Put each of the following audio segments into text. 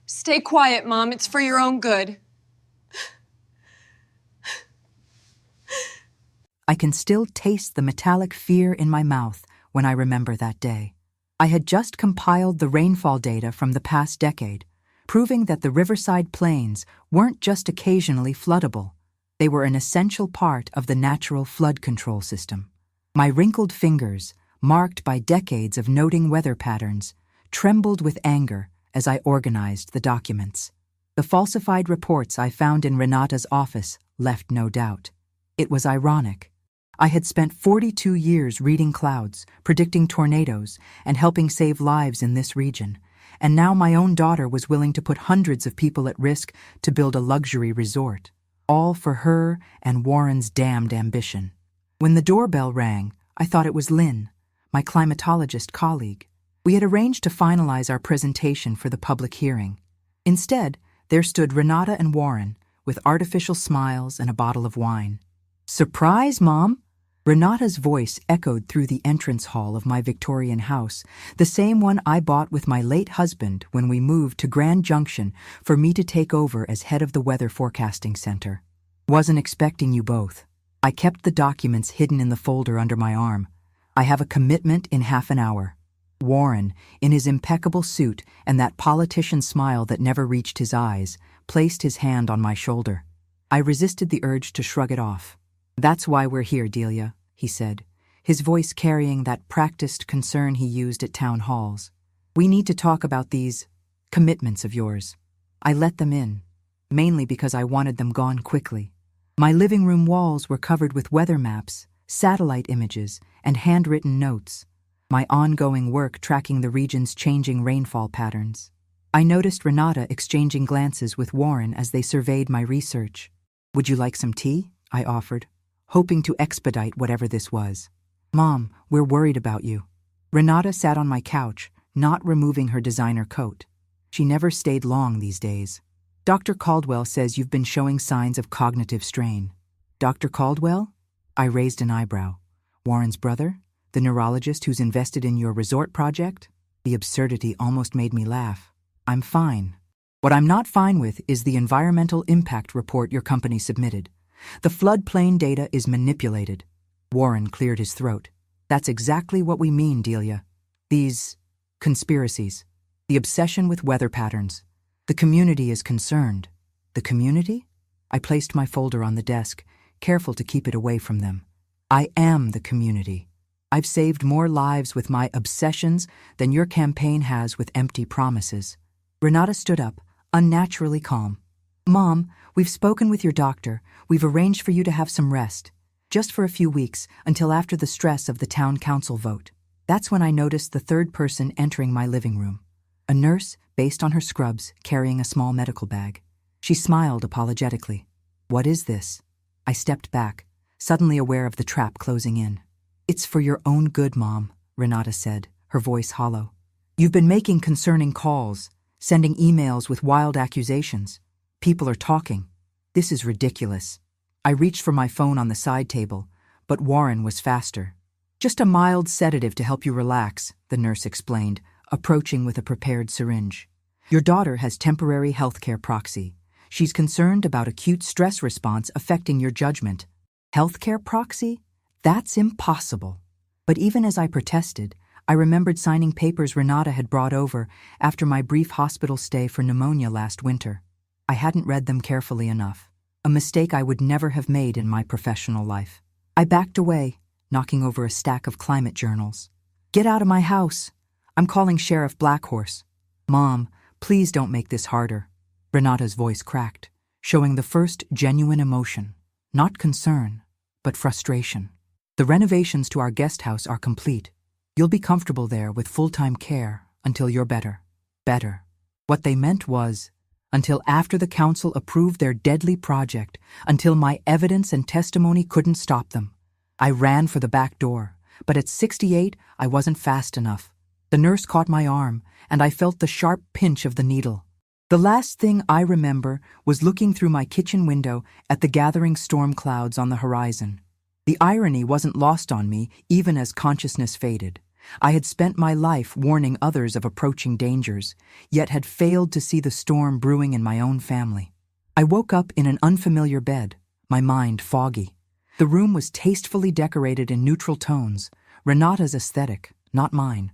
Stay quiet, Mom. It's for your own good. I can still taste the metallic fear in my mouth when I remember that day. I had just compiled the rainfall data from the past decade, proving that the riverside plains weren't just occasionally floodable. They were an essential part of the natural flood control system. My wrinkled fingers, marked by decades of noting weather patterns, trembled with anger as I organized the documents. The falsified reports I found in Renata's office left no doubt. It was ironic. I had spent 42 years reading clouds, predicting tornadoes, and helping save lives in this region, and now my own daughter was willing to put hundreds of people at risk to build a luxury resort, all for her and Warren's damned ambition. When the doorbell rang, I thought it was Lynn, my climatologist colleague. We had arranged to finalize our presentation for the public hearing. Instead, there stood Renata and Warren, with artificial smiles and a bottle of wine. "Surprise, Mom!" Renata's voice echoed through the entrance hall of my Victorian house, the same one I bought with my late husband when we moved to Grand Junction for me to take over as head of the Weather Forecasting Center. "Wasn't expecting you both." I kept the documents hidden in the folder under my arm. "I have a commitment in half an hour." Warren, in his impeccable suit and that politician smile that never reached his eyes, placed his hand on my shoulder. I resisted the urge to shrug it off. "That's why we're here, Delia," he said, his voice carrying that practiced concern he used at town halls. "We need to talk about these commitments of yours." I let them in, mainly because I wanted them gone quickly. My living room walls were covered with weather maps, satellite images, and handwritten notes, my ongoing work tracking the region's changing rainfall patterns. I noticed Renata exchanging glances with Warren as they surveyed my research. "Would you like some tea?" I offered, hoping to expedite whatever this was. "Mom, we're worried about you." Renata sat on my couch, not removing her designer coat. She never stayed long these days. "Dr. Caldwell says you've been showing signs of cognitive strain." "Dr. Caldwell?" I raised an eyebrow. "Warren's brother? The neurologist who's invested in your resort project?" The absurdity almost made me laugh. "I'm fine. What I'm not fine with is the environmental impact report your company submitted. The floodplain data is manipulated." Warren cleared his throat. "That's exactly what we mean, Delia. These conspiracies, the obsession with weather patterns. The community is concerned." "The community?" I placed my folder on the desk, careful to keep it away from them. "I am the community. I've saved more lives with my obsessions than your campaign has with empty promises." Renata stood up, unnaturally calm. "Mom, we've spoken with your doctor. We've arranged for you to have some rest, just for a few weeks, until after the stress of the town council vote." That's when I noticed the third person entering my living room. A nurse, based on her scrubs, carrying a small medical bag. She smiled apologetically. "What is this?" I stepped back, suddenly aware of the trap closing in. "It's for your own good, Mom," Renata said, her voice hollow. "You've been making concerning calls, sending emails with wild accusations. People are talking. This is ridiculous." I reached for my phone on the side table, but Warren was faster. "Just a mild sedative to help you relax," the nurse explained, approaching with a prepared syringe. "Your daughter has temporary healthcare proxy. She's concerned about acute stress response affecting your judgment." "Healthcare proxy? That's impossible." But even as I protested, I remembered signing papers Renata had brought over after my brief hospital stay for pneumonia last winter. I hadn't read them carefully enough, a mistake I would never have made in my professional life. I backed away, knocking over a stack of climate journals. "Get out of my house. I'm calling Sheriff Blackhorse." "Mom, please don't make this harder." Renata's voice cracked, showing the first genuine emotion, not concern, but frustration. "The renovations to our guest house are complete. You'll be comfortable there with full-time care until you're better." Better. What they meant was, until after the council approved their deadly project, until my evidence and testimony couldn't stop them. I ran for the back door, but at 68, I wasn't fast enough. The nurse caught my arm, and I felt the sharp pinch of the needle. The last thing I remember was looking through my kitchen window at the gathering storm clouds on the horizon. The irony wasn't lost on me even as consciousness faded. I had spent my life warning others of approaching dangers, yet had failed to see the storm brewing in my own family. I woke up in an unfamiliar bed, my mind foggy. The room was tastefully decorated in neutral tones, Renata's aesthetic, not mine.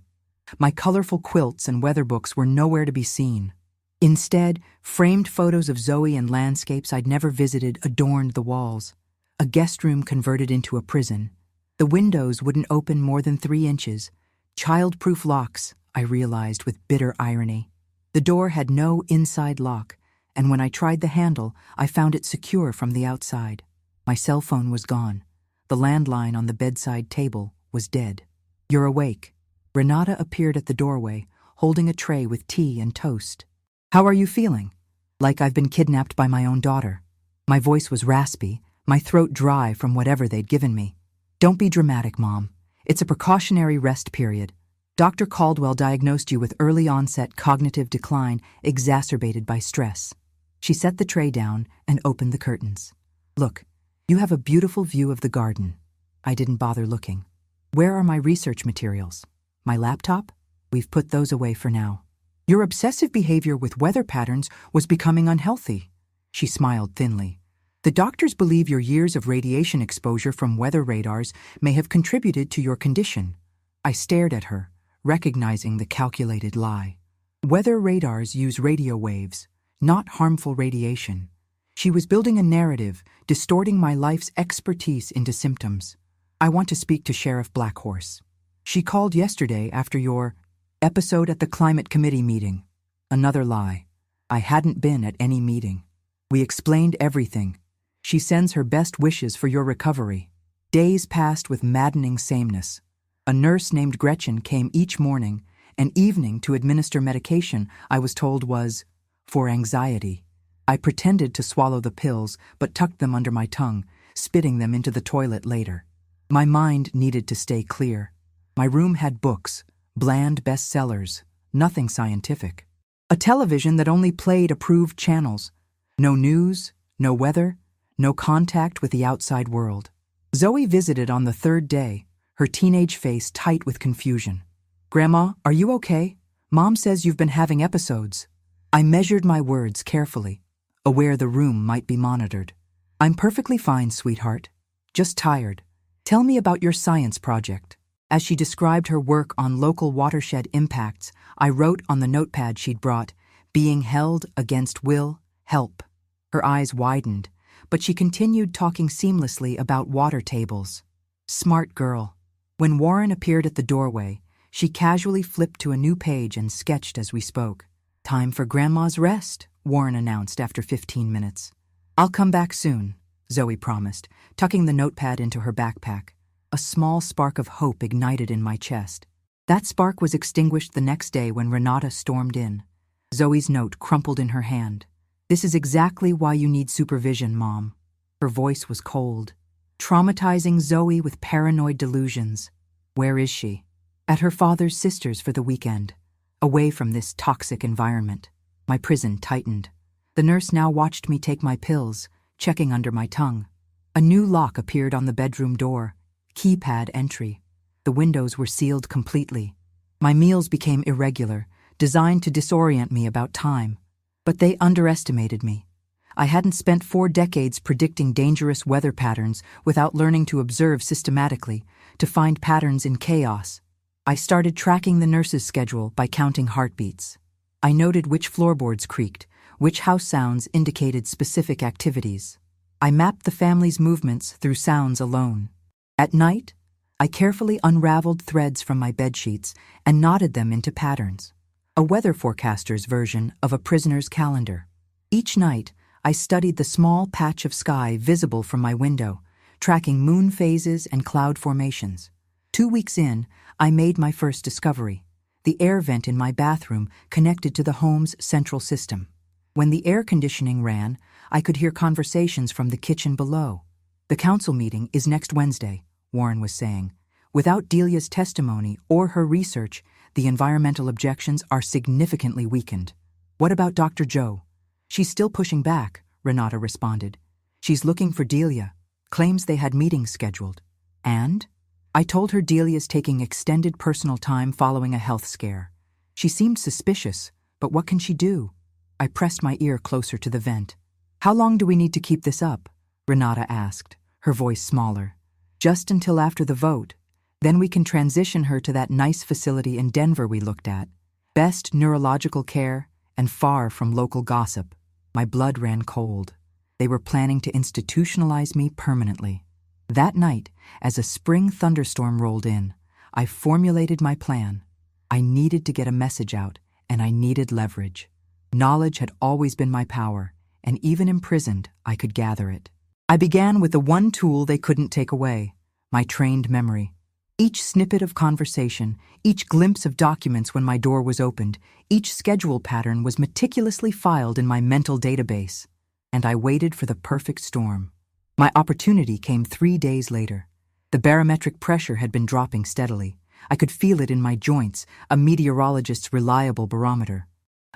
My colorful quilts and weather books were nowhere to be seen. Instead, framed photos of Zoe and landscapes I'd never visited adorned the walls. A guest room converted into a prison. The windows wouldn't open more than 3 inches. Child-proof locks, I realized with bitter irony. The door had no inside lock, and when I tried the handle, I found it secure from the outside. My cell phone was gone. The landline on the bedside table was dead. "You're awake." Renata appeared at the doorway, holding a tray with tea and toast. "How are you feeling?" "Like I've been kidnapped by my own daughter." My voice was raspy, my throat dry from whatever they'd given me. "Don't be dramatic, Mom. It's a precautionary rest period. Dr. Caldwell diagnosed you with early-onset cognitive decline exacerbated by stress." She set the tray down and opened the curtains. "Look, you have a beautiful view of the garden." I didn't bother looking. "Where are my research materials? My laptop? We've put those away for now. Your obsessive behavior with weather patterns was becoming unhealthy." She smiled thinly. "The doctors believe your years of radiation exposure from weather radars may have contributed to your condition." I stared at her, recognizing the calculated lie. Weather radars use radio waves, not harmful radiation. She was building a narrative, distorting my life's expertise into symptoms. "I want to speak to Sheriff Blackhorse. She called yesterday after your episode at the climate committee meeting." Another lie. I hadn't been at any meeting. We explained everything. She sends her best wishes for your recovery. Days passed with maddening sameness. A nurse named Gretchen came each morning and evening to administer medication I was told was for anxiety. I pretended to swallow the pills but tucked them under my tongue, spitting them into the toilet later. My mind needed to stay clear. My room had books, bland bestsellers, nothing scientific. A television that only played approved channels. No news, no weather, no contact with the outside world. Zoe visited on the 3rd day, her teenage face tight with confusion. "Grandma, are you okay? Mom says you've been having episodes." I measured my words carefully, aware the room might be monitored. "I'm perfectly fine, sweetheart. Just tired. Tell me about your science project." As she described her work on local watershed impacts, I wrote on the notepad she'd brought, "Being held against will, help." Her eyes widened, but she continued talking seamlessly about water tables. Smart girl. When Warren appeared at the doorway, she casually flipped to a new page and sketched as we spoke. "Time for Grandma's rest," Warren announced after 15 minutes. "I'll come back soon," Zoe promised, tucking the notepad into her backpack. A small spark of hope ignited in my chest. That spark was extinguished the next day when Renata stormed in. Zoe's note crumpled in her hand. "This is exactly why you need supervision, Mom." Her voice was cold. "Traumatizing Zoe with paranoid delusions." "Where is she?" "At her father's sister's for the weekend. Away from this toxic environment." My prison tightened. The nurse now watched me take my pills, checking under my tongue. A new lock appeared on the bedroom door. Keypad entry. The windows were sealed completely. My meals became irregular, designed to disorient me about time. But they underestimated me. I hadn't spent 4 decades predicting dangerous weather patterns without learning to observe systematically, to find patterns in chaos. I started tracking the nurse's schedule by counting heartbeats. I noted which floorboards creaked, which house sounds indicated specific activities. I mapped the family's movements through sounds alone. At night, I carefully unraveled threads from my bedsheets and knotted them into patterns. A weather forecaster's version of a prisoner's calendar. Each night, I studied the small patch of sky visible from my window, tracking moon phases and cloud formations. 2 weeks in, I made my first discovery. The air vent in my bathroom connected to the home's central system. When the air conditioning ran, I could hear conversations from the kitchen below. "The council meeting is next Wednesday," Warren was saying. "Without Delia's testimony or her research, the environmental objections are significantly weakened." "What about Dr. Joe?" "She's still pushing back," Renata responded. "She's looking for Delia, claims they had meetings scheduled." "And?" I told her Delia's taking extended personal time following a health scare. She seemed suspicious, but what can she do? I pressed my ear closer to the vent. How long do we need to keep this up? Renata asked, her voice smaller. Just until after the vote. Then we can transition her to that nice facility in Denver we looked at. Best neurological care and far from local gossip. My blood ran cold. They were planning to institutionalize me permanently. That night, as a spring thunderstorm rolled in, I formulated my plan. I needed to get a message out, and I needed leverage. Knowledge had always been my power, and even imprisoned, I could gather it. I began with the one tool they couldn't take away, my trained memory. Each snippet of conversation, each glimpse of documents when my door was opened, each schedule pattern was meticulously filed in my mental database. And I waited for the perfect storm. My opportunity came 3 days later. The barometric pressure had been dropping steadily. I could feel it in my joints, a meteorologist's reliable barometer.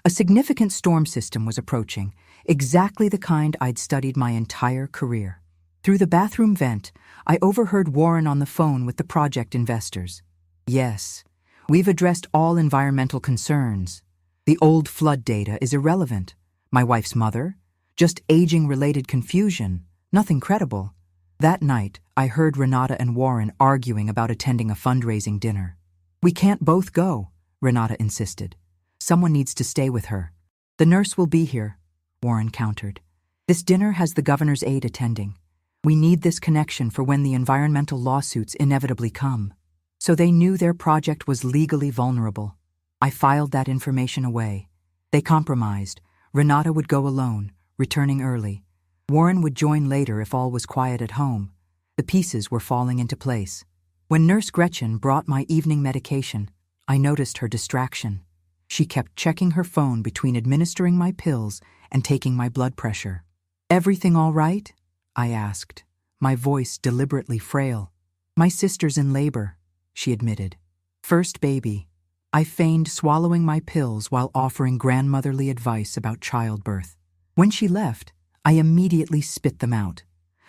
A significant storm system was approaching, exactly the kind I'd studied my entire career. Through the bathroom vent, I overheard Warren on the phone with the project investors. Yes, we've addressed all environmental concerns. The old flood data is irrelevant. My wife's mother? Just aging-related confusion. Nothing credible. That night, I heard Renata and Warren arguing about attending a fundraising dinner. We can't both go, Renata insisted. Someone needs to stay with her. The nurse will be here, Warren countered. This dinner has the governor's aide attending. We need this connection for when the environmental lawsuits inevitably come. So they knew their project was legally vulnerable. I filed that information away. They compromised. Renata would go alone, returning early. Warren would join later if all was quiet at home. The pieces were falling into place. When Nurse Gretchen brought my evening medication, I noticed her distraction. She kept checking her phone between administering my pills and taking my blood pressure. "Everything all right?" I asked, my voice deliberately frail. "My sister's in labor," she admitted. "First baby." I feigned swallowing my pills while offering grandmotherly advice about childbirth. When she left, I immediately spit them out.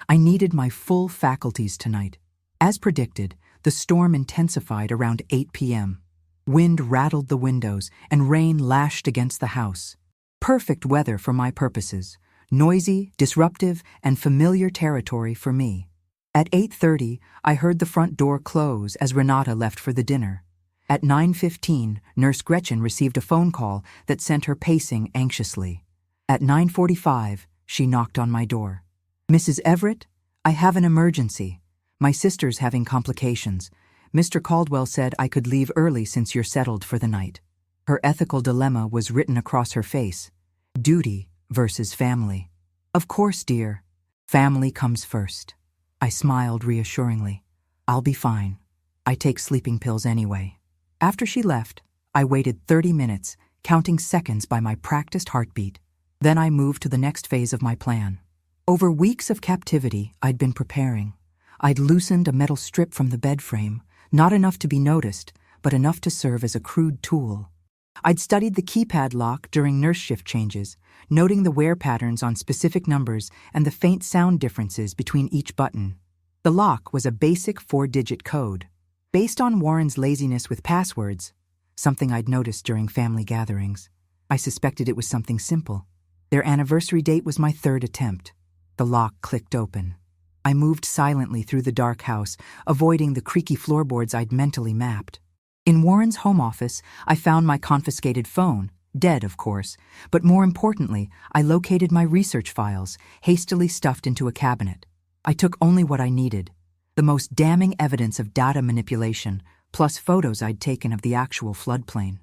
I needed my full faculties tonight. As predicted, the storm intensified around 8 p.m. Wind rattled the windows and rain lashed against the house. Perfect weather for my purposes. Noisy, disruptive, and familiar territory for me. At 8:30, I heard the front door close as Renata left for the dinner. At 9:15, Nurse Gretchen received a phone call that sent her pacing anxiously. At 9:45, she knocked on my door. "Mrs. Everett, I have an emergency. My sister's having complications. Mr. Caldwell said I could leave early since you're settled for the night." Her ethical dilemma was written across her face. Duty versus family. "Of course, dear. Family comes first." I smiled reassuringly. "I'll be fine. I take sleeping pills anyway." After she left, I waited 30 minutes, counting seconds by my practiced heartbeat. Then I moved to the next phase of my plan. Over weeks of captivity, I'd been preparing. I'd loosened a metal strip from the bed frame, not enough to be noticed, but enough to serve as a crude tool. I'd studied the keypad lock during nurse shift changes, noting the wear patterns on specific numbers and the faint sound differences between each button. The lock was a basic 4-digit code. Based on Warren's laziness with passwords, something I'd noticed during family gatherings, I suspected it was something simple. Their anniversary date was my 3rd attempt. The lock clicked open. I moved silently through the dark house, avoiding the creaky floorboards I'd mentally mapped. In Warren's home office, I found my confiscated phone, dead of course, but more importantly, I located my research files, hastily stuffed into a cabinet. I took only what I needed, the most damning evidence of data manipulation, plus photos I'd taken of the actual floodplain.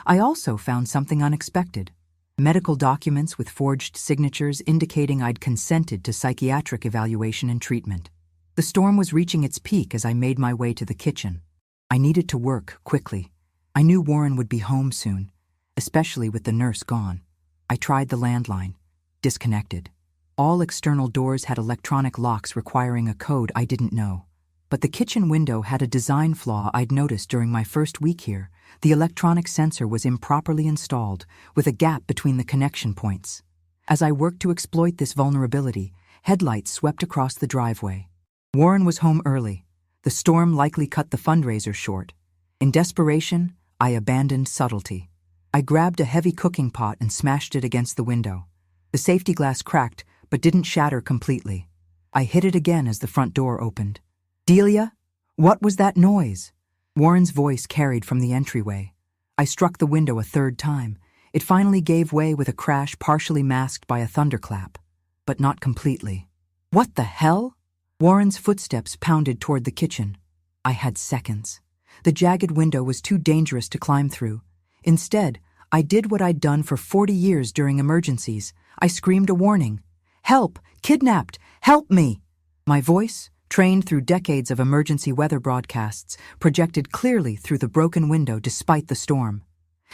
I also found something unexpected. Medical documents with forged signatures indicating I'd consented to psychiatric evaluation and treatment. The storm was reaching its peak as I made my way to the kitchen. I needed to work quickly. I knew Warren would be home soon, especially with the nurse gone. I tried the landline. Disconnected. All external doors had electronic locks requiring a code I didn't know. But the kitchen window had a design flaw I'd noticed during my first week here. The electronic sensor was improperly installed, with a gap between the connection points. As I worked to exploit this vulnerability, headlights swept across the driveway. Warren was home early, The storm likely cut the fundraiser short. In desperation, I abandoned subtlety. I grabbed a heavy cooking pot and smashed it against the window. The safety glass cracked, but didn't shatter completely. I hit it again as the front door opened. "Delia? What was that noise?" Warren's voice carried from the entryway. I struck the window a third time. It finally gave way with a crash partially masked by a thunderclap, but not completely. "What the hell?" Warren's footsteps pounded toward the kitchen. I had seconds. The jagged window was too dangerous to climb through. Instead, I did what I'd done for 40 years during emergencies. I screamed a warning. "Help! Kidnapped! Help me!" My voice, trained through decades of emergency weather broadcasts, projected clearly through the broken window despite the storm.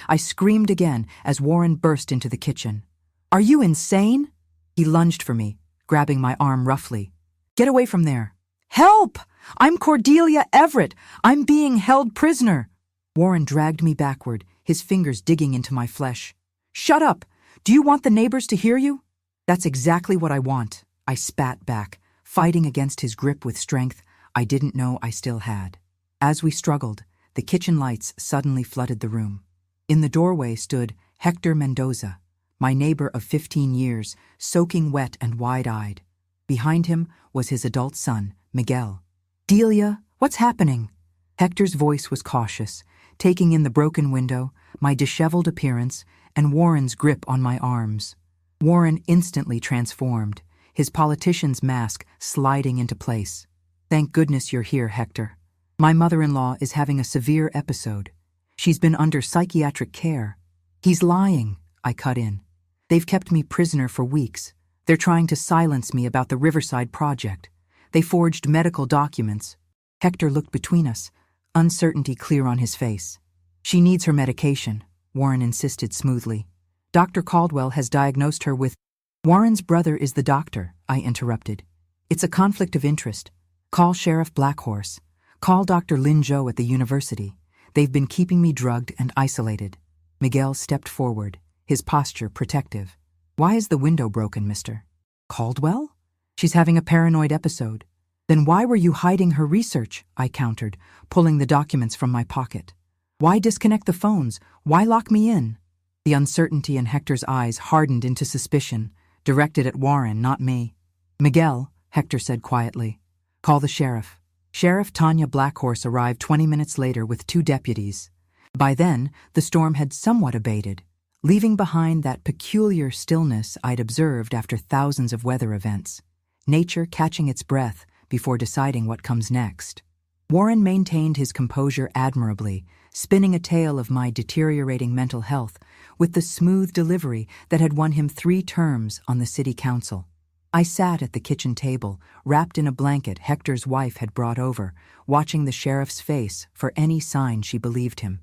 I screamed again as Warren burst into the kitchen. "Are you insane?" He lunged for me, grabbing my arm roughly. "Get away from there." "Help! I'm Cordelia Everett. I'm being held prisoner." Warren dragged me backward, his fingers digging into my flesh. "Shut up! Do you want the neighbors to hear you?" "That's exactly what I want," I spat back, fighting against his grip with strength I didn't know I still had. As we struggled, the kitchen lights suddenly flooded the room. In the doorway stood Hector Mendoza, my neighbor of 15 years, soaking wet and wide-eyed. Behind him was his adult son, Miguel. "Delia, what's happening?" Hector's voice was cautious, taking in the broken window, my disheveled appearance, and Warren's grip on my arms. Warren instantly transformed, his politician's mask sliding into place. "Thank goodness you're here, Hector. My mother-in-law is having a severe episode. She's been under psychiatric care." "He's lying," I cut in. "They've kept me prisoner for weeks. They're trying to silence me about the Riverside project. They forged medical documents." Hector looked between us, uncertainty clear on his face. "She needs her medication," Warren insisted smoothly. "Dr. Caldwell has diagnosed her with—" "Warren's brother is the doctor," I interrupted. "It's a conflict of interest. Call Sheriff Blackhorse. Call Dr. Lin Zhou at the university. They've been keeping me drugged and isolated." Miguel stepped forward, his posture protective. "Why is the window broken, Mr. Caldwell?" "She's having a paranoid episode." "Then why were you hiding her research?" I countered, pulling the documents from my pocket. "Why disconnect the phones? Why lock me in?" The uncertainty in Hector's eyes hardened into suspicion, directed at Warren, not me. "Miguel," Hector said quietly, "call the sheriff." Sheriff Tanya Blackhorse arrived 20 minutes later with 2 deputies. By then, the storm had somewhat abated, leaving behind that peculiar stillness I'd observed after thousands of weather events, nature catching its breath before deciding what comes next. Warren maintained his composure admirably, spinning a tale of my deteriorating mental health with the smooth delivery that had won him 3 terms on the city council. I sat at the kitchen table, wrapped in a blanket Hector's wife had brought over, watching the sheriff's face for any sign she believed him.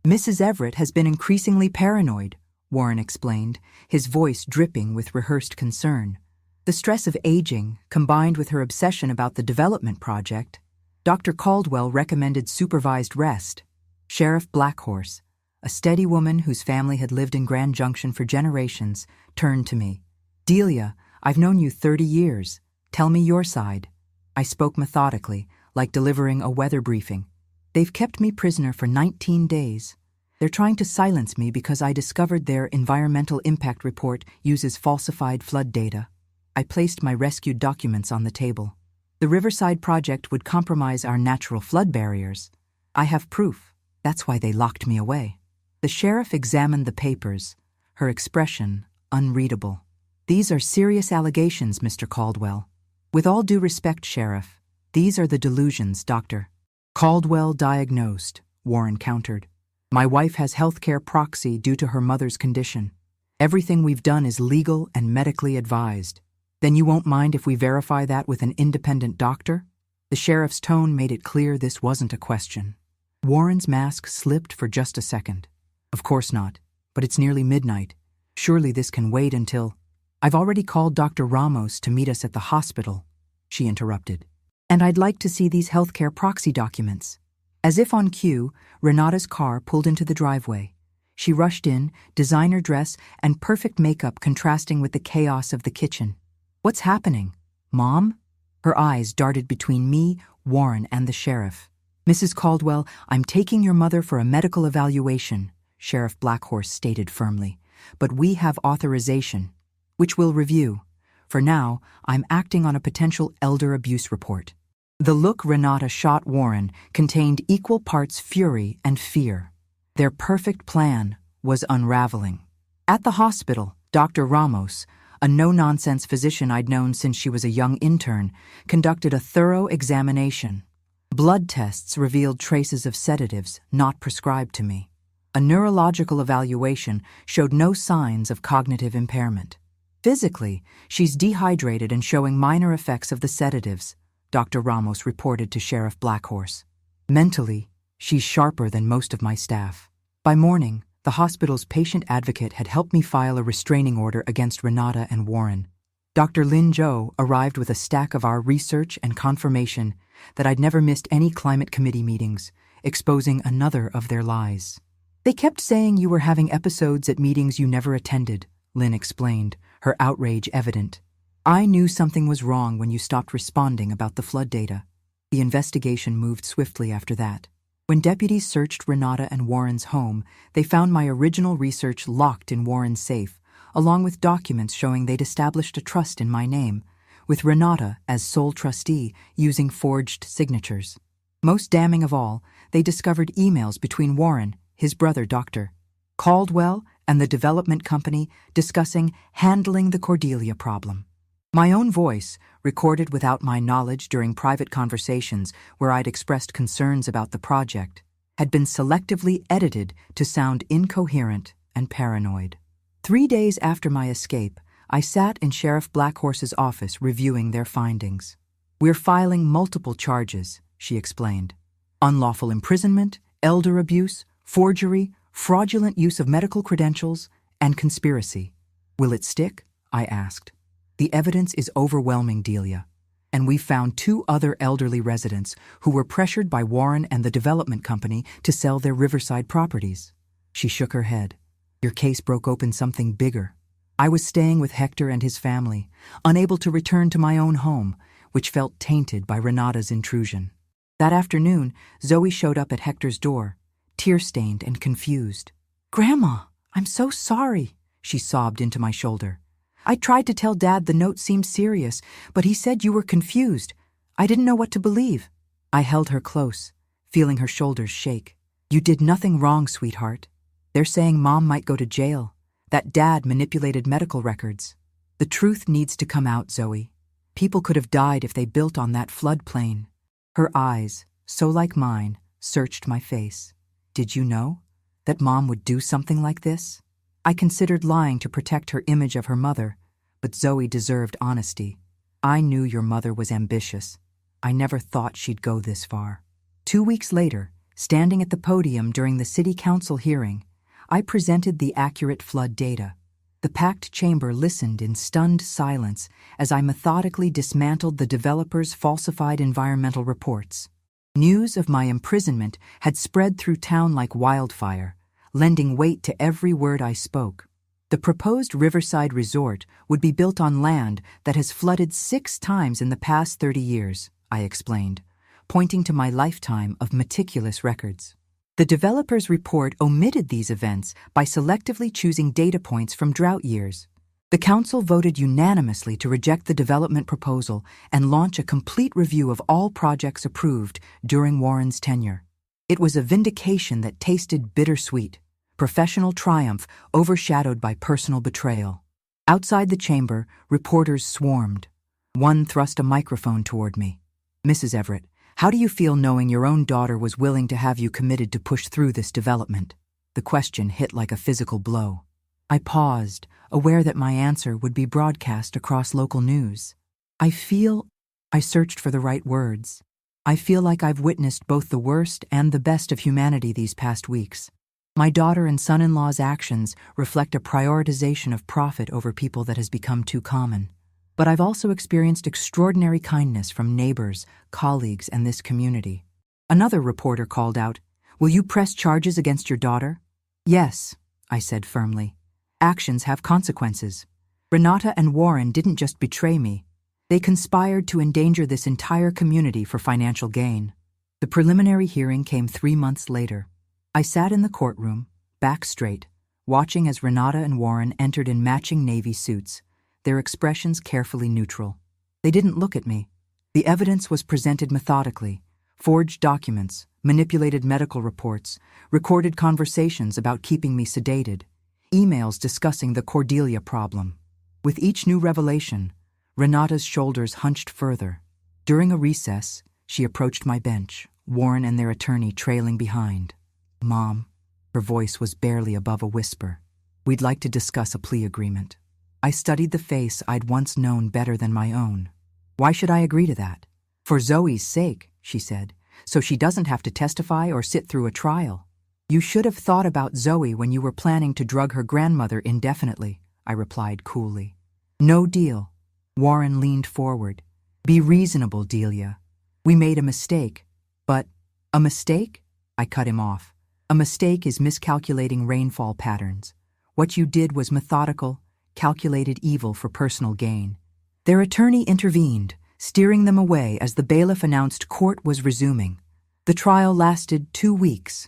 "Mrs. Everett has been increasingly paranoid," Warren explained, his voice dripping with rehearsed concern. "The stress of aging, combined with her obsession about the development project. Dr. Caldwell recommended supervised rest." Sheriff Blackhorse, a steady woman whose family had lived in Grand Junction for generations, turned to me. "Delia, I've known you 30 years. Tell me your side." I spoke methodically, like delivering a weather briefing. "They've kept me prisoner for 19 days. They're trying to silence me because I discovered their environmental impact report uses falsified flood data." I placed my rescued documents on the table. "The Riverside project would compromise our natural flood barriers. I have proof. That's why they locked me away." The sheriff examined the papers, her expression unreadable. "These are serious allegations, Mr. Caldwell." "With all due respect, Sheriff, these are the delusions, Dr. Caldwell diagnosed," Warren countered. "My wife has healthcare proxy due to her mother's condition. Everything we've done is legal and medically advised. Then you won't mind if we verify that with an independent doctor?" The sheriff's tone made it clear this wasn't a question. Warren's mask slipped for just a second. "Of course not, but it's nearly midnight. Surely this can wait until—" "I've already called Dr. Ramos to meet us at the hospital," she interrupted. "And I'd like to see these healthcare proxy documents." As if on cue, Renata's car pulled into the driveway. She rushed in, designer dress and perfect makeup contrasting with the chaos of the kitchen. "What's happening? Mom?" Her eyes darted between me, Warren, and the sheriff. "Mrs. Caldwell, I'm taking your mother for a medical evaluation," Sheriff Blackhorse stated firmly. "But we have authorization, which we'll review. For now, I'm acting on a potential elder abuse report." The look Renata shot Warren contained equal parts fury and fear. Their perfect plan was unraveling. At the hospital, Dr. Ramos, a no-nonsense physician I'd known since she was a young intern, conducted a thorough examination. Blood tests revealed traces of sedatives not prescribed to me. A neurological evaluation showed no signs of cognitive impairment. "Physically, she's dehydrated and showing minor effects of the sedatives," Dr. Ramos reported to Sheriff Blackhorse. "Mentally, she's sharper than most of my staff." By morning, the hospital's patient advocate had helped me file a restraining order against Renata and Warren. Dr. Lin Zhou arrived with a stack of our research and confirmation that I'd never missed any climate committee meetings, exposing another of their lies. "They kept saying you were having episodes at meetings you never attended," Lin explained, her outrage evident. "I knew something was wrong when you stopped responding about the flood data." The investigation moved swiftly after that. When deputies searched Renata and Warren's home, they found my original research locked in Warren's safe, along with documents showing they'd established a trust in my name, with Renata as sole trustee using forged signatures. Most damning of all, they discovered emails between Warren, his brother Dr. Caldwell, and the development company discussing handling the Cordelia problem. My own voice, recorded without my knowledge during private conversations where I'd expressed concerns about the project, had been selectively edited to sound incoherent and paranoid. 3 days after my escape, I sat in Sheriff Blackhorse's office reviewing their findings. "We're filing multiple charges," she explained. "Unlawful imprisonment, elder abuse, forgery, fraudulent use of medical credentials, and conspiracy." "Will it stick?" I asked. "The evidence is overwhelming, Delia, and we found 2 other elderly residents who were pressured by Warren and the development company to sell their riverside properties." She shook her head. "Your case broke open something bigger. I was staying with Hector and his family, unable to return to my own home, which felt tainted by Renata's intrusion. That afternoon, Zoe showed up at Hector's door, tear-stained and confused. "Grandma, I'm so sorry," she sobbed into my shoulder. "I tried to tell Dad the note seemed serious, but he said you were confused. I didn't know what to believe." I held her close, feeling her shoulders shake. "You did nothing wrong, sweetheart. They're saying Mom might go to jail, that Dad manipulated medical records. The truth needs to come out, Zoe. People could have died if they built on that floodplain." Her eyes, so like mine, searched my face. "Did you know that Mom would do something like this?" I considered lying to protect her image of her mother, but Zoe deserved honesty. "I knew your mother was ambitious. I never thought she'd go this far." 2 weeks later, standing at the podium during the city council hearing, I presented the accurate flood data. The packed chamber listened in stunned silence as I methodically dismantled the developers' falsified environmental reports. News of my imprisonment had spread through town like wildfire, lending weight to every word I spoke. The proposed riverside resort would be built on land that has flooded 6 times in the past 30 years, I explained, pointing to my lifetime of meticulous records. The developer's report omitted these events by selectively choosing data points from drought years. The council voted unanimously to reject the development proposal and launch a complete review of all projects approved during Warren's tenure. It was a vindication that tasted bittersweet, professional triumph overshadowed by personal betrayal. Outside the chamber, reporters swarmed. One thrust a microphone toward me. "Mrs. Everett, how do you feel knowing your own daughter was willing to have you committed to push through this development?" The question hit like a physical blow. I paused, aware that my answer would be broadcast across local news. I searched for the right words. "I feel like I've witnessed both the worst and the best of humanity these past weeks. My daughter and son-in-law's actions reflect a prioritization of profit over people that has become too common. But I've also experienced extraordinary kindness from neighbors, colleagues, and this community." Another reporter called out, "Will you press charges against your daughter?" "Yes," I said firmly. "Actions have consequences. Renata and Warren didn't just betray me. They conspired to endanger this entire community for financial gain. The preliminary hearing came 3 months later. I sat in the courtroom, back straight, watching as Renata and Warren entered in matching navy suits, their expressions carefully neutral. They didn't look at me. The evidence was presented methodically: forged documents, manipulated medical reports, recorded conversations about keeping me sedated, emails discussing the Cordelia problem. With each new revelation, Renata's shoulders hunched further. During a recess, she approached my bench, Warren and their attorney trailing behind. "Mom," her voice was barely above a whisper, "we'd like to discuss a plea agreement." I studied the face I'd once known better than my own. "Why should I agree to that?" "For Zoe's sake," she said, "so she doesn't have to testify or sit through a trial." "You should have thought about Zoe when you were planning to drug her grandmother indefinitely," I replied coolly. "No deal." Warren leaned forward. "Be reasonable, Delia. We made a mistake." "But a mistake?" I cut him off. "A mistake is miscalculating rainfall patterns. What you did was methodical, calculated evil for personal gain." Their attorney intervened, steering them away as the bailiff announced court was resuming. The trial lasted 2 weeks.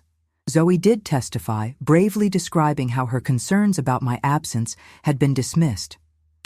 Zoe did testify, bravely describing how her concerns about my absence had been dismissed.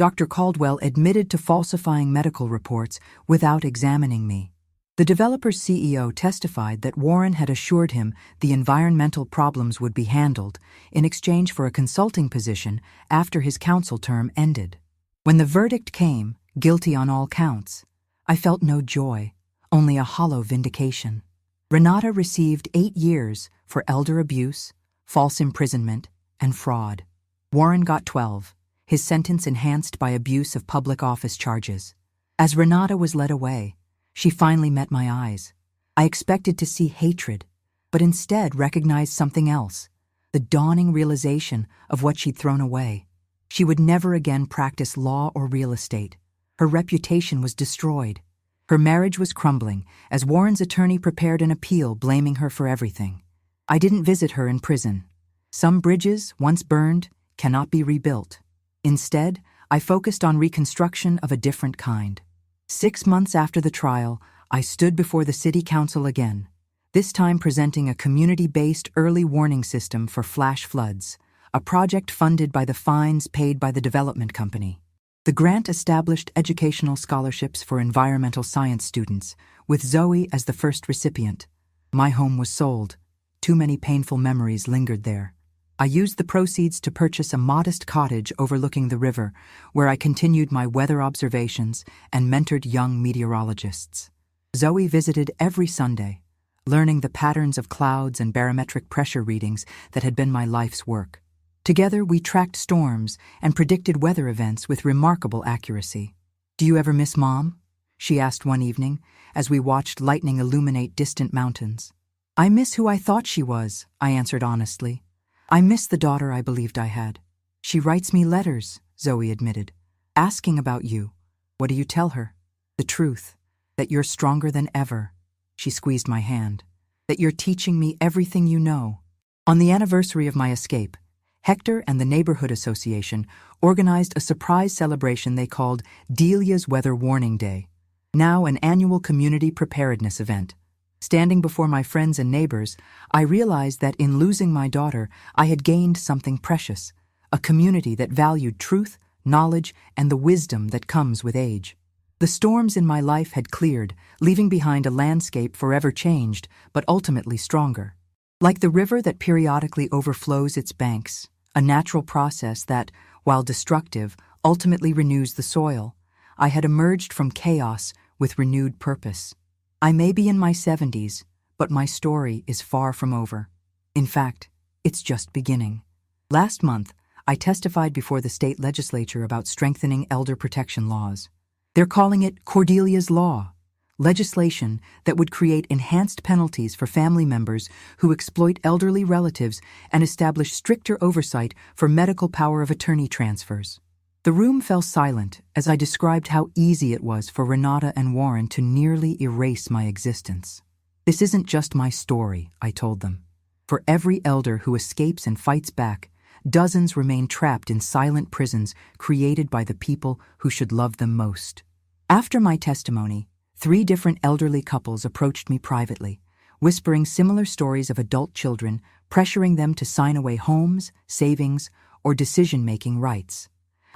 Dr. Caldwell admitted to falsifying medical reports without examining me. The developer's CEO testified that Warren had assured him the environmental problems would be handled in exchange for a consulting position after his counsel term ended. When the verdict came, guilty on all counts, I felt no joy, only a hollow vindication. Renata received 8 years for elder abuse, false imprisonment, and fraud. Warren got 12, his sentence enhanced by abuse of public office charges. As Renata was led away, she finally met my eyes. I expected to see hatred, but instead recognized something else: the dawning realization of what she'd thrown away. She would never again practice law or real estate. Her reputation was destroyed. Her marriage was crumbling as Warren's attorney prepared an appeal blaming her for everything. I didn't visit her in prison. Some bridges, once burned, cannot be rebuilt. Instead, I focused on reconstruction of a different kind. 6 months after the trial, I stood before the city council again, this time presenting a community-based early warning system for flash floods, a project funded by the fines paid by the development company. The grant established educational scholarships for environmental science students, with Zoe as the first recipient. My home was sold. Too many painful memories lingered there. I used the proceeds to purchase a modest cottage overlooking the river, where I continued my weather observations and mentored young meteorologists. Zoe visited every Sunday, learning the patterns of clouds and barometric pressure readings that had been my life's work. Together, we tracked storms and predicted weather events with remarkable accuracy. "Do you ever miss Mom?" she asked one evening as we watched lightning illuminate distant mountains. "I miss who I thought she was," I answered honestly. "I miss the daughter I believed I had." "She writes me letters," Zoe admitted, "asking about you." "What do you tell her?" "The truth, that you're stronger than ever." She squeezed my hand. "That you're teaching me everything you know." On the anniversary of my escape, Hector and the Neighborhood Association organized a surprise celebration they called Delia's Weather Warning Day, now an annual community preparedness event. Standing before my friends and neighbors, I realized that in losing my daughter, I had gained something precious, a community that valued truth, knowledge, and the wisdom that comes with age. The storms in my life had cleared, leaving behind a landscape forever changed, but ultimately stronger. Like the river that periodically overflows its banks, a natural process that, while destructive, ultimately renews the soil, I had emerged from chaos with renewed purpose. I may be in my 70s, but my story is far from over. In fact, it's just beginning. Last month, I testified before the state legislature about strengthening elder protection laws. They're calling it Cordelia's Law, legislation that would create enhanced penalties for family members who exploit elderly relatives and establish stricter oversight for medical power of attorney transfers. The room fell silent as I described how easy it was for Renata and Warren to nearly erase my existence. "This isn't just my story," I told them. "For every elder who escapes and fights back, dozens remain trapped in silent prisons created by the people who should love them most." After my testimony, 3 different elderly couples approached me privately, whispering similar stories of adult children, pressuring them to sign away homes, savings, or decision-making rights.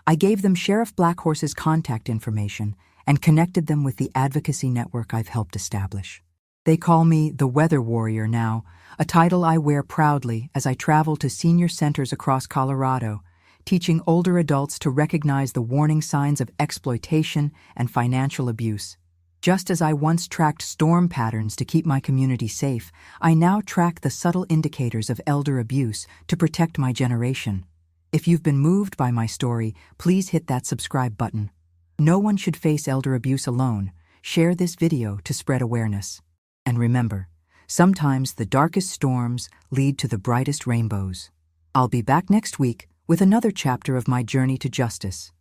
I gave them Sheriff Blackhorse's contact information and connected them with the advocacy network I've helped establish. They call me the Weather Warrior now, a title I wear proudly as I travel to senior centers across Colorado, teaching older adults to recognize the warning signs of exploitation and financial abuse. Just as I once tracked storm patterns to keep my community safe, I now track the subtle indicators of elder abuse to protect my generation. If you've been moved by my story, please hit that subscribe button. No one should face elder abuse alone. Share this video to spread awareness. And remember, sometimes the darkest storms lead to the brightest rainbows. I'll be back next week with another chapter of my journey to justice.